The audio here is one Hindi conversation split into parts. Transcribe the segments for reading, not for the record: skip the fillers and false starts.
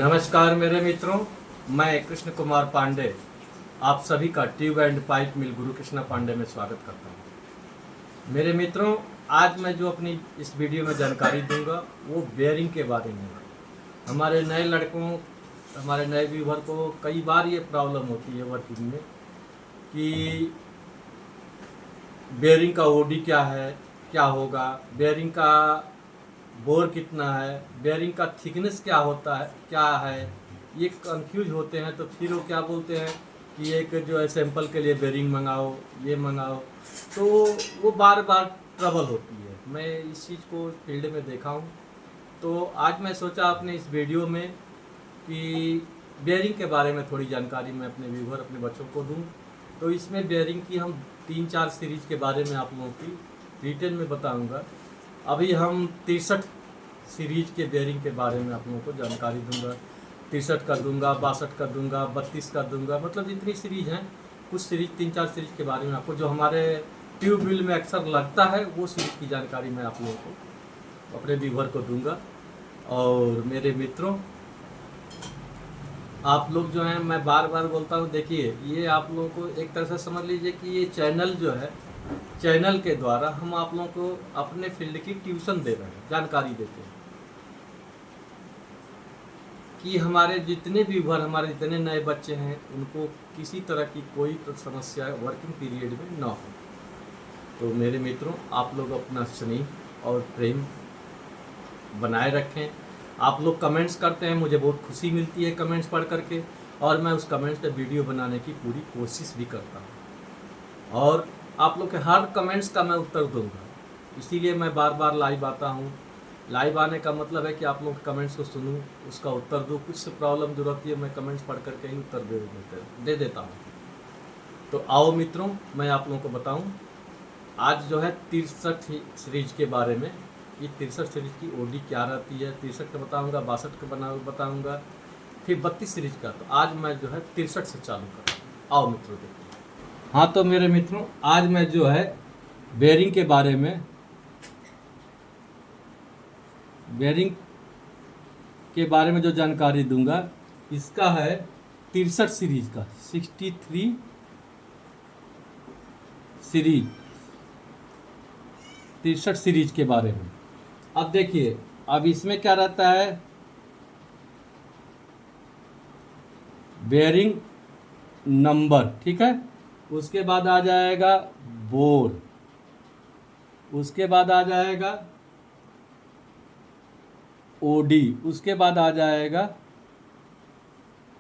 नमस्कार मेरे मित्रों, मैं कृष्ण कुमार पांडे आप सभी का ट्यूब एंड पाइप मिल गुरु कृष्णा पांडे में स्वागत करता हूं। मेरे मित्रों, आज मैं जो अपनी इस वीडियो में जानकारी दूंगा वो बेयरिंग के बारे में है। हमारे नए लड़कों, हमारे नए व्यूवर को कई बार ये प्रॉब्लम होती है वर्किंग में कि बेयरिंग का ओडी क्या है, क्या होगा, बेयरिंग का बोर कितना है, बेयरिंग का थिकनेस क्या होता है, क्या है, ये कंफ्यूज होते हैं। तो फिर वो क्या बोलते हैं कि एक जो है सैंपल के लिए बेयरिंग मंगाओ, ये मंगाओ, तो वो बार बार ट्रबल होती है। मैं इस चीज़ को फील्ड में देखा हूँ। तो आज मैं सोचा अपने इस वीडियो में कि बेयरिंग के बारे में थोड़ी जानकारी मैं अपने व्यूवर, अपने बच्चों को दूँ। तो इसमें बेयरिंग की हम 3-4 सीरीज के बारे में आप लोगों की डिटेल में बताऊंगा। अभी हम 63 सीरीज के बेयरिंग के बारे में आप लोगों को जानकारी दूंगा। 63 कर दूंगा, 62 कर दूंगा, 32 कर दूंगा, मतलब जितनी सीरीज हैं, कुछ सीरीज 3-4 सीरीज के बारे में आपको जो हमारे ट्यूब मिल में अक्सर लगता है वो सीरीज की जानकारी मैं आप लोगों को, अपने व्यूवर को दूंगा। और मेरे मित्रों, आप लोग जो हैं, मैं बार बार बोलता हूँ, देखिए ये आप लोगों को एक तरह से समझ लीजिए कि ये चैनल जो है, चैनल के द्वारा हम आप लोगों को अपने फील्ड की ट्यूशन दे रहे हैं, जानकारी देते हैं कि हमारे जितने व्यूवर, हमारे जितने नए बच्चे हैं, उनको किसी तरह की कोई समस्या वर्किंग पीरियड में ना हो। तो मेरे मित्रों, आप लोग अपना स्नेह और प्रेम बनाए रखें। आप लोग कमेंट्स करते हैं, मुझे बहुत खुशी मिलती है कमेंट्स पढ़ करके, और मैं उस कमेंट्स पे वीडियो बनाने की पूरी कोशिश भी करता हूँ, और आप लोग के हर कमेंट्स का मैं उत्तर दूंगा। इसीलिए मैं बार बार लाइव आता हूँ। लाइव आने का मतलब है कि आप लोग कमेंट्स को सुनूं, उसका उत्तर दूँ। कुछ प्रॉब्लम जो रहती है मैं कमेंट्स पढ़ करके ही उत्तर दे देता हूँ। तो आओ मित्रों, मैं आप लोगों को बताऊं आज जो है 63 सीरीज के बारे में कि 63 सीरीज की ओडी क्या रहती है। 63 का बताऊंगा, 62 का बताऊंगा, फिर 32 सीरीज का। तो आज मैं जो है 63 से चालू कर रहा हूँ। आओ मित्रों देखिए। हाँ, तो मेरे मित्रों, आज मैं जो है बेयरिंग के बारे में, बेयरिंग के बारे में जो जानकारी दूंगा, इसका है 63 सीरीज का, 63 सीरीज, 63 सीरीज के बारे में। अब देखिए, अब इसमें क्या रहता है, बेयरिंग नंबर, ठीक है। उसके बाद आ जाएगा बोर, उसके बाद आ जाएगा ओडी, उसके बाद आ जाएगा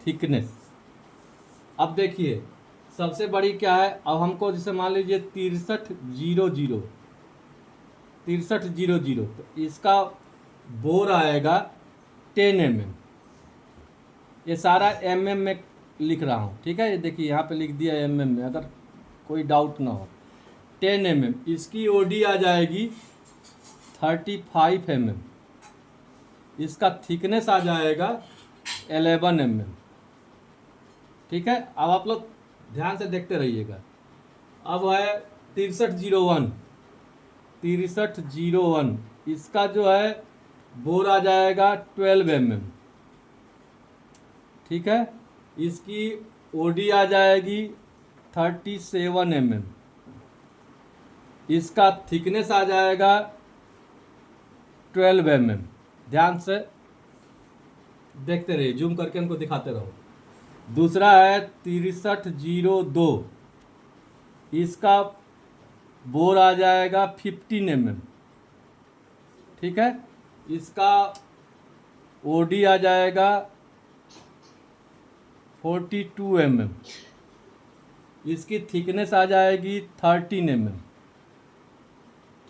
थिकनेस। अब देखिए, सबसे बड़ी क्या है, अब हमको जैसे मान लीजिए 6300, 6300, तो इसका बोर आएगा 10 mm। ये सारा mm में लिख रहा हूँ, ठीक है। ये देखिए यहाँ पे लिख दिया mm में, अगर कोई डाउट ना हो। 10 mm। इसकी ओडी आ जाएगी 35 mm। इसका थिकनेस आ जाएगा 11 mm, ठीक है। अब आप लोग ध्यान से देखते रहिएगा। अब है 6301, 6301, इसका जो है बोर आ जाएगा 12 mm, ठीक है। इसकी ओडी आ जाएगी 37 mm। इसका थिकनेस आ जाएगा 12 mm। ध्यान से देखते रहिए, जूम करके हमको दिखाते रहो। दूसरा है 6302, इसका बोर आ जाएगा 15 mm, ठीक है। इसका ओडी आ जाएगा 42 mm। इसकी थिकनेस आ जाएगी 13 mm,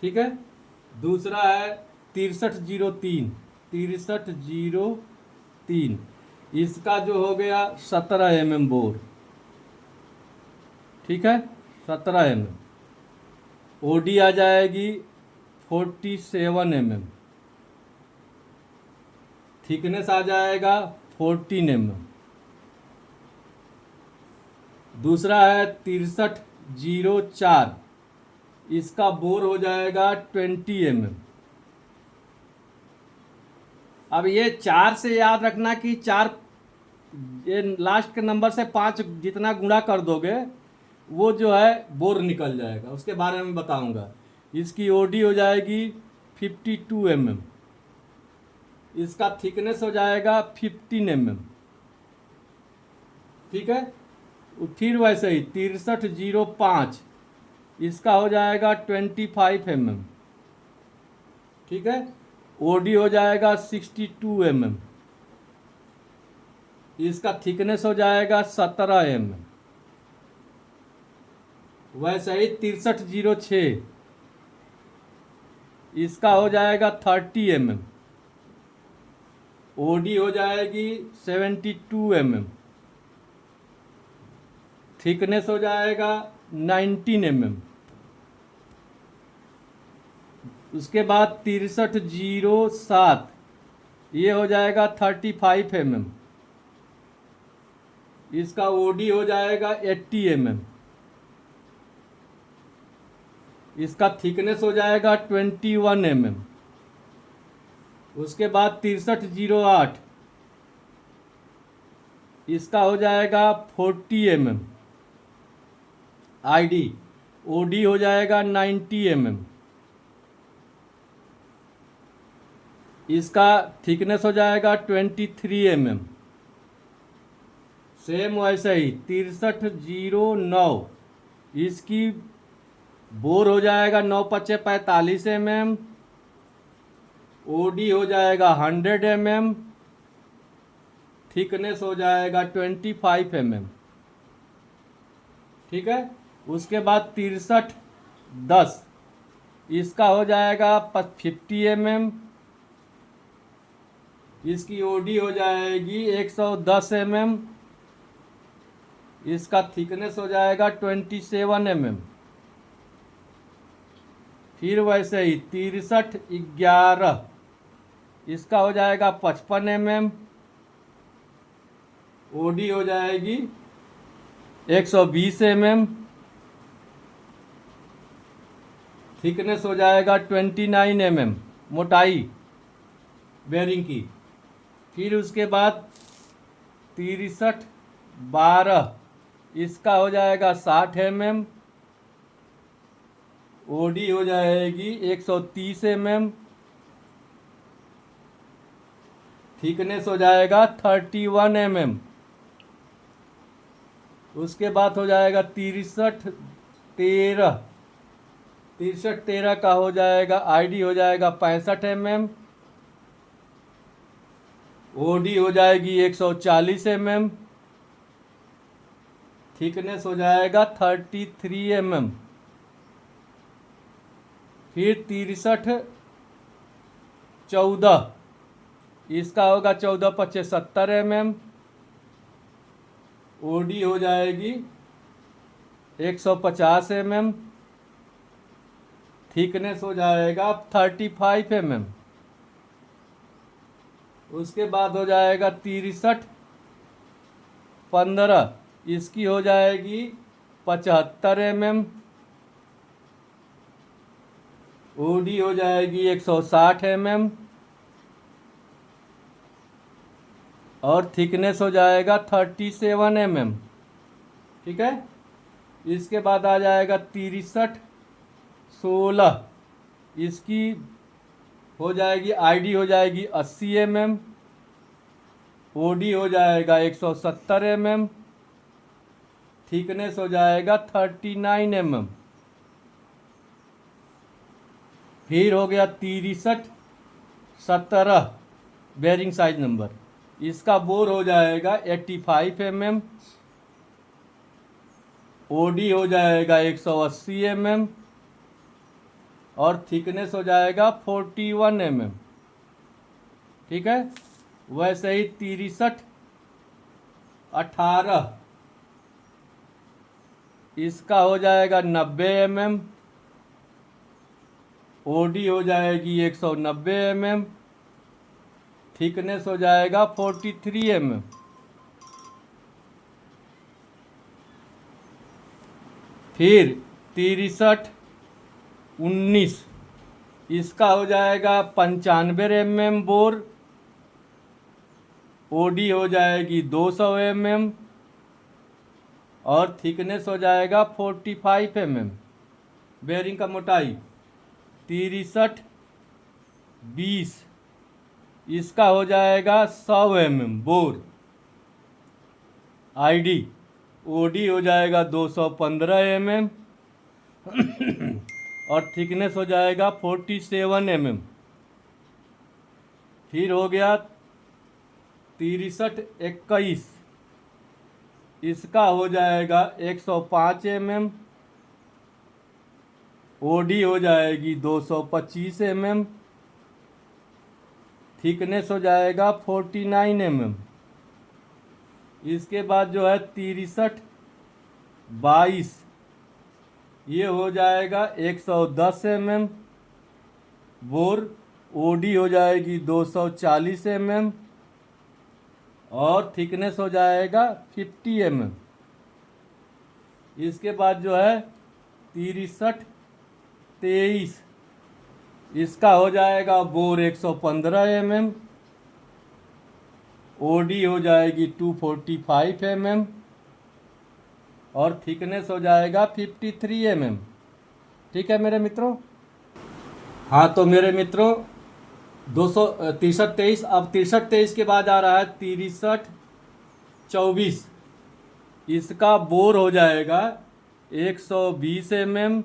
ठीक है। दूसरा है 6303, 6303, इसका जो हो गया 17 mm बोर, ठीक है, 17 mm। ओडी आ जाएगी 47 mm। थिकनेस आ जाएगा 14 mm। दूसरा है 6304, इसका बोर हो जाएगा 20 mm। अब ये 4 से याद रखना कि 4, ये लास्ट के नंबर से 5 जितना गुणा कर दोगे वो जो है बोर निकल जाएगा, उसके बारे में बताऊंगा। इसकी ओडी हो जाएगी 52 mm, इसका थिकनेस हो जाएगा 15 mm, ठीक है। फिर वैसे ही 6305, इसका हो जाएगा 25 mm, ठीक है। ओडी हो जाएगा 62 mm, इसका थिकनेस हो जाएगा 17 mm। वैसे ही 6306, इसका हो जाएगा 30 mm, ओडी हो जाएगी 72 mm, थिकनेस हो जाएगा 19 mm। उसके बाद 6307, ये हो जाएगा 35 mm, इसका ओडी हो जाएगा 80 mm, इसका थिकनेस हो जाएगा 21 mm। उसके बाद 6308, इसका हो जाएगा 40 mm, आईडी, ओडी हो जाएगा 90 mm, इसका थिकनेस हो जाएगा 23 mm। सेम वैसे ही 6309, इसकी बोर हो जाएगा 9 पच्चे 45 mm, ओडी हो जाएगा 100 mm, थिकनेस हो जाएगा 25 mm, ठीक है। उसके बाद 6310, इसका हो जाएगा 50 mm, इसकी ओडी हो जाएगी 110 mm, इसका थिकनेस हो जाएगा 27 mm। फिर वैसे ही 6311, इसका हो जाएगा 55 mm, ओडी हो जाएगी 120 mm, थिकनेस हो जाएगा 29 mm मोटाई बेरिंग की। फिर उसके बाद 6312, इसका हो जाएगा 60 mm, ओडी हो जाएगी 130 mm, थिकनेस हो जाएगा 31 mm। उसके बाद हो जाएगा 6313 का हो जाएगा, आईडी हो जाएगा 65 mm, ओडी हो जाएगी 140 mm, थिकनेस हो जाएगा 33 mm। फिर 6314, इसका होगा 14 पच्चे 70 mm, ओडी हो जाएगी 150 mm, थिकनेस हो जाएगा 35 mm। उसके बाद हो जाएगा 6315, इसकी हो जाएगी 75 mm, ओडी हो जाएगी 160 mm, और थिकनेस हो जाएगा 37 mm, ठीक है। इसके बाद आ जाएगा 6316, इसकी हो जाएगी, आईडी हो जाएगी 80 mm, ओडी हो जाएगा 170 mm, थिकनेस हो जाएगा 39 mm। फिर हो गया 6317 बेरिंग साइज नंबर, इसका बोर हो जाएगा 85 mm, ओडी हो जाएगा 180 mm, और थिकनेस हो जाएगा 41 mm, ठीक है। वैसे ही 6318, इसका हो जाएगा 90 mm, ओडी हो जाएगी 190 mm, थिकनेस हो जाएगा 43 mm। फिर 6319, इसका हो जाएगा 95 mm बोर, ओडी हो जाएगी 200 mm और थिकनेस हो जाएगा 45 mm। बेयरिंग का मोटाई 63-20, इसका हो जाएगा 100 mm बोर। आईडी ओडी हो जाएगा 215 mm और थिकनेस हो जाएगा 47 mm। फिर हो गया 63-21, इसका हो जाएगा 105 mm। ओडी हो जाएगी 225 mm, थिकनेस हो जाएगा 49 mm। इसके बाद जो है 63-22, ये हो जाएगा 110 mm बोर। ओडी हो जाएगी 240 mm और थिकनेस हो जाएगा 50 mm। इसके बाद जो है 63-23, इसका हो जाएगा बोर 115 mm, ओडी हो जाएगी 245 mm और थिकनेस हो जाएगा 53 mm। ठीक है मेरे मित्रों। हाँ तो मेरे मित्रों 63-23, अब 63-23 के बाद आ रहा है 63-24, इसका बोर हो जाएगा 120 mm,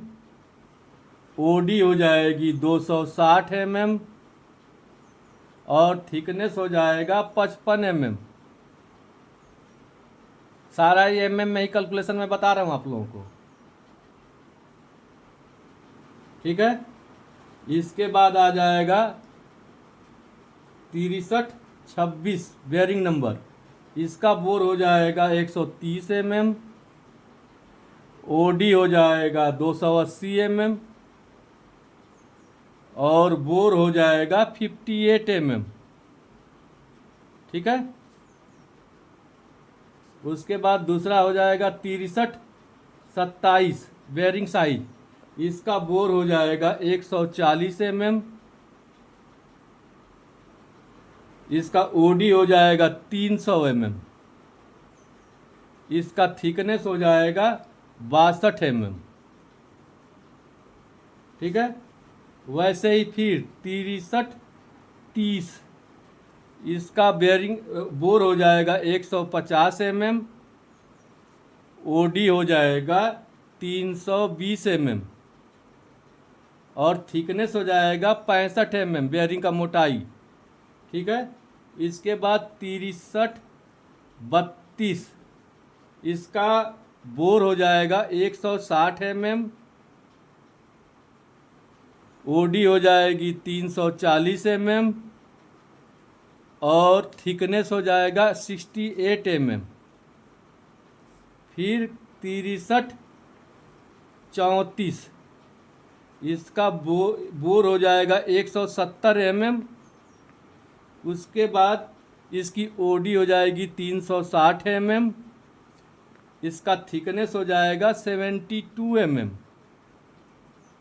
ओडी हो जाएगी 260 mm और थिकनेस हो जाएगा 55 mm। सारा ये mm में ही कैलकुलेशन में बता रहा हूँ आप लोगों को। ठीक है, इसके बाद आ जाएगा 63-26 बेयरिंग नंबर, इसका बोर हो जाएगा 130 mm, ओडी हो जाएगा 280 mm और बोर हो जाएगा 58 mm। ठीक है, उसके बाद दूसरा हो जाएगा 63-27 बेयरिंग साइज, इसका बोर हो जाएगा 140 mm, इसका ओडी हो जाएगा 300 mm, इसका थिकनेस हो जाएगा 62 mm। ठीक है, वैसे ही फिर 63-30, इसका बेयरिंग बोर हो जाएगा 150 mm, ओडी हो जाएगा 320 mm और थिकनेस हो जाएगा 65 mm बेयरिंग का मोटाई। ठीक है, इसके बाद 63-32, इसका बोर हो जाएगा 160 mm, ओडी हो जाएगी 340 mm और थिकनेस हो जाएगा 68 mm। फिर 63-34, इसका बोर हो जाएगा 170 mm, उसके बाद इसकी ओडी हो जाएगी 360 mm, इसका थिकनेस हो जाएगा 72 mm।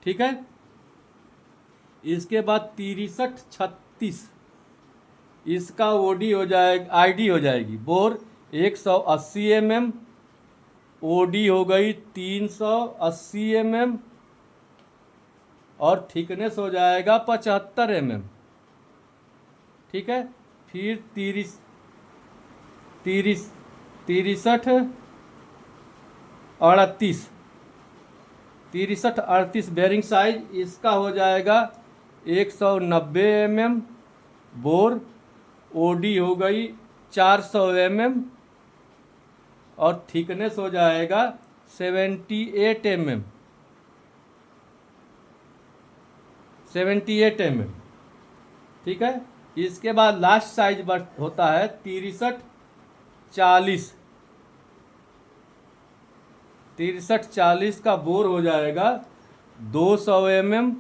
ठीक है, इसके बाद 63-36, इसका ओडी हो जाएगा आईडी हो जाएगी बोर 180 mm, ओडी हो गई 380 mm और थिकनेस हो जाएगा 75 mm। ठीक है, फिर 63-38 बेयरिंग साइज, इसका हो जाएगा 190 mm बोर, ओडी हो गई 400 mm और थिकनेस हो जाएगा 78 mm। ठीक है, इसके बाद लास्ट साइज होता है 63-40 का बोर हो जाएगा 200 mm,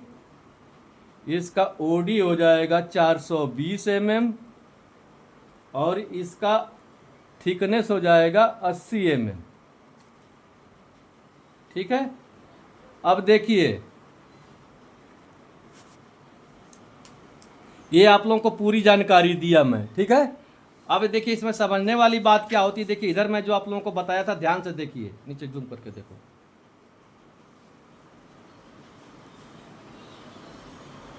इसका ओडी हो जाएगा 420 mm और इसका थिकनेस हो जाएगा 80 mm। ठीक है, अब देखिए ये आप लोगों को पूरी जानकारी दिया मैं। ठीक है, अब देखिए इसमें समझने वाली बात क्या होती है, देखिए इधर मैं जो आप लोगों को बताया था ध्यान से देखिए, नीचे जूम करके देखो,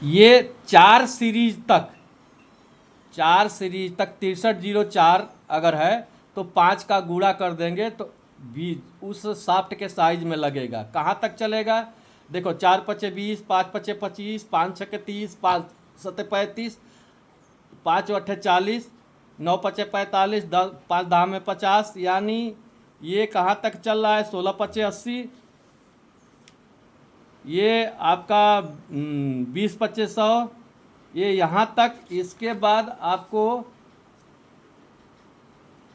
ये 4 सीरीज तक 6304 अगर है तो 5 का गुणा कर देंगे तो 20 उस शाफ्ट के साइज में लगेगा। कहाँ तक चलेगा, देखो 4 पचे 20, 5 पचे 25, 5 छके 30, 5 सते 35, 5 अट्ठे 40, 9 पचे 45, 10 5 दाम में 50, यानी ये कहाँ तक चल रहा है, 16 पचे 80, ये आपका 20 पचे 100, ये यहाँ तक। इसके बाद आपको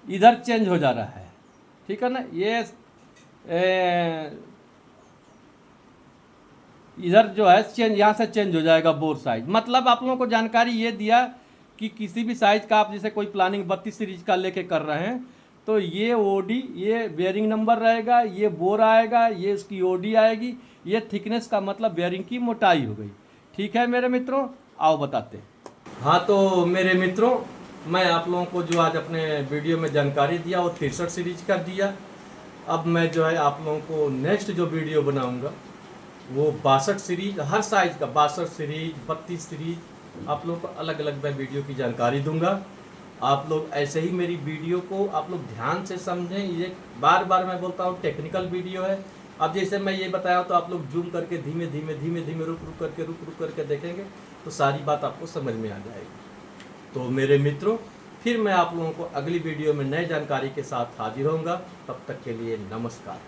इधर चेंज हो जा रहा है, ठीक है ना, ये इधर जो है चेंज, यहाँ से चेंज हो जाएगा बोर साइज। मतलब आप लोगों को जानकारी ये दिया कि किसी भी साइज का आप जैसे कोई प्लानिंग 32 सीरीज का लेके कर रहे हैं तो ये ओडी, ये बेयरिंग नंबर रहेगा, ये बोर आएगा, ये इसकी ओडी आएगी, ये थिकनेस का मतलब बेयरिंग की मोटाई हो गई। ठीक है मेरे मित्रों, आओ बताते हैं। हाँ तो मेरे मित्रों, मैं आप लोगों को जो आज अपने वीडियो में जानकारी दिया वो 63 सीरीज का दिया। अब मैं जो है आप लोगों को नेक्स्ट जो वीडियो बनाऊंगा वो 62 सीरीज, हर साइज का 62 सीरीज, 32 सीरीज, आप लोगों को अलग अलग मैं वीडियो की जानकारी दूंगा। आप लोग ऐसे ही मेरी वीडियो को आप लोग ध्यान से समझें। ये बार बार मैं बोलता हूँ टेक्निकल वीडियो है। अब जैसे मैं ये बताया तो आप लोग जूम करके धीमे धीमे रुक रुक करके देखेंगे तो सारी बात आपको समझ में आ जाएगी। तो मेरे मित्रों, फिर मैं आप लोगों को अगली वीडियो में नई जानकारी के साथ हाजिर होऊंगा। तब तक के लिए नमस्कार।